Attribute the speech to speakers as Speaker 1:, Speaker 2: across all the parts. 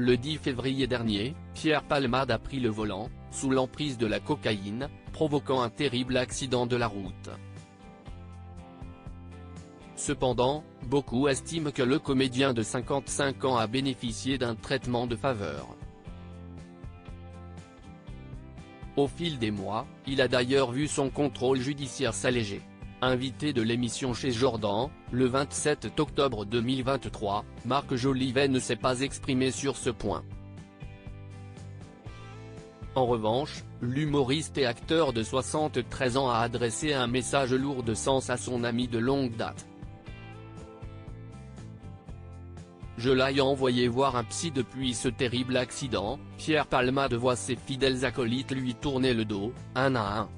Speaker 1: Le 10 février dernier, Pierre Palmade a pris le volant, sous l'emprise de la cocaïne, provoquant un terrible accident de la route. Cependant, beaucoup estiment que le comédien de 55 ans a bénéficié d'un traitement de faveur. Au fil des mois, il a d'ailleurs vu son contrôle judiciaire s'alléger. Invité de l'émission chez Jordan, le 27 octobre 2023, Marc Jolivet ne s'est pas exprimé sur ce point. En revanche, l'humoriste et acteur de 73 ans a adressé un message lourd de sens à son ami de longue date. Je l'ai envoyé voir un psy depuis ce terrible accident. Pierre Palmade voit ses fidèles acolytes lui tourner le dos, un à un.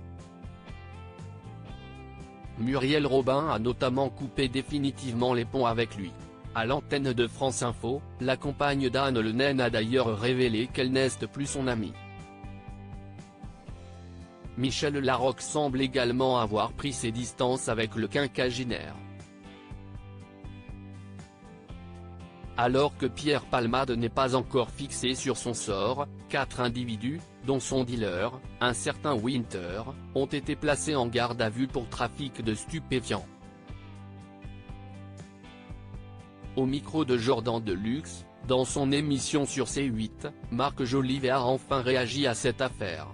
Speaker 1: Muriel Robin a notamment coupé définitivement les ponts avec lui. À l'antenne de France Info, la compagne d'Anne Le Naine a d'ailleurs révélé qu'elle n'est plus son amie. Michel Larocque semble également avoir pris ses distances avec le quinquagénaire. Alors que Pierre Palmade n'est pas encore fixé sur son sort, 4 individus, dont son dealer, un certain Winter, ont été placés en garde à vue pour trafic de stupéfiants. Au micro de Jordan Deluxe, dans son émission sur C8, Marc Jolivet a enfin réagi à cette affaire.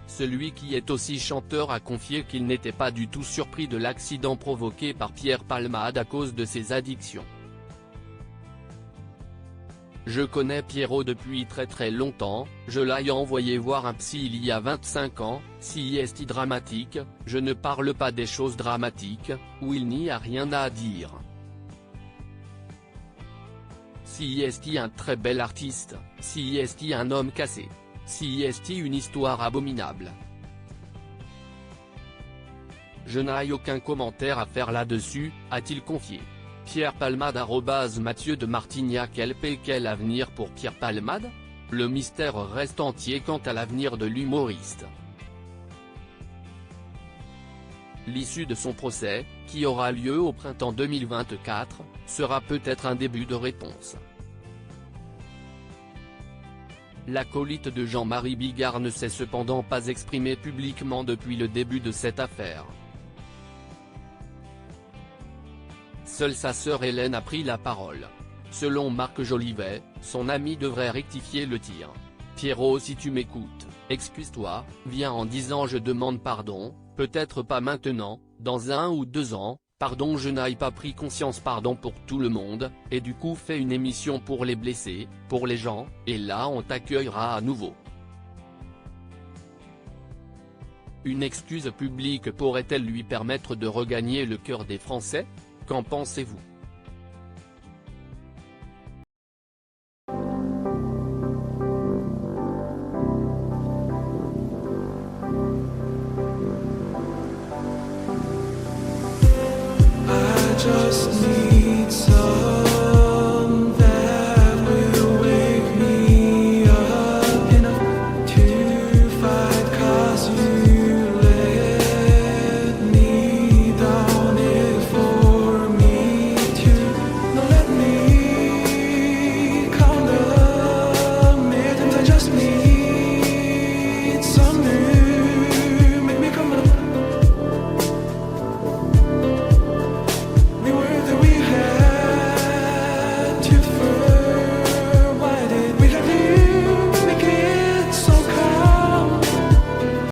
Speaker 1: Celui qui est aussi chanteur a confié qu'il n'était pas du tout surpris de l'accident provoqué par Pierre Palmade à cause de ses addictions. Je connais Pierrot depuis très longtemps, je l'ai envoyé voir un psy il y a 25 ans, si est dramatique, je ne parle pas des choses dramatiques, où il n'y a rien à dire. Si est un très bel artiste, si est un homme cassé. Si est une histoire abominable. Je n'ai aucun commentaire à faire là-dessus, a-t-il confié. Pierre Palmade Mathieu de Martignac LP. Quel avenir pour Pierre Palmade? Le mystère reste entier quant à l'avenir de l'humoriste. L'issue de son procès, qui aura lieu au printemps 2024, sera peut-être un début de réponse. L'acolyte de Jean-Marie Bigard ne s'est cependant pas exprimé publiquement depuis le début de cette affaire. Seule sa sœur Hélène a pris la parole. Selon Marc Jolivet, son ami devrait rectifier le tir. Pierrot, si tu m'écoutes, excuse-toi, viens en disant je demande pardon, peut-être pas maintenant, dans 1 ou 2 ans. Pardon, je n'ai pas pris conscience, pardon pour tout le monde, et du coup fais une émission pour les blessés, pour les gens, et là on t'accueillera à nouveau. Une excuse publique pourrait-elle lui permettre de regagner le cœur des Français? Qu'en pensez-vous?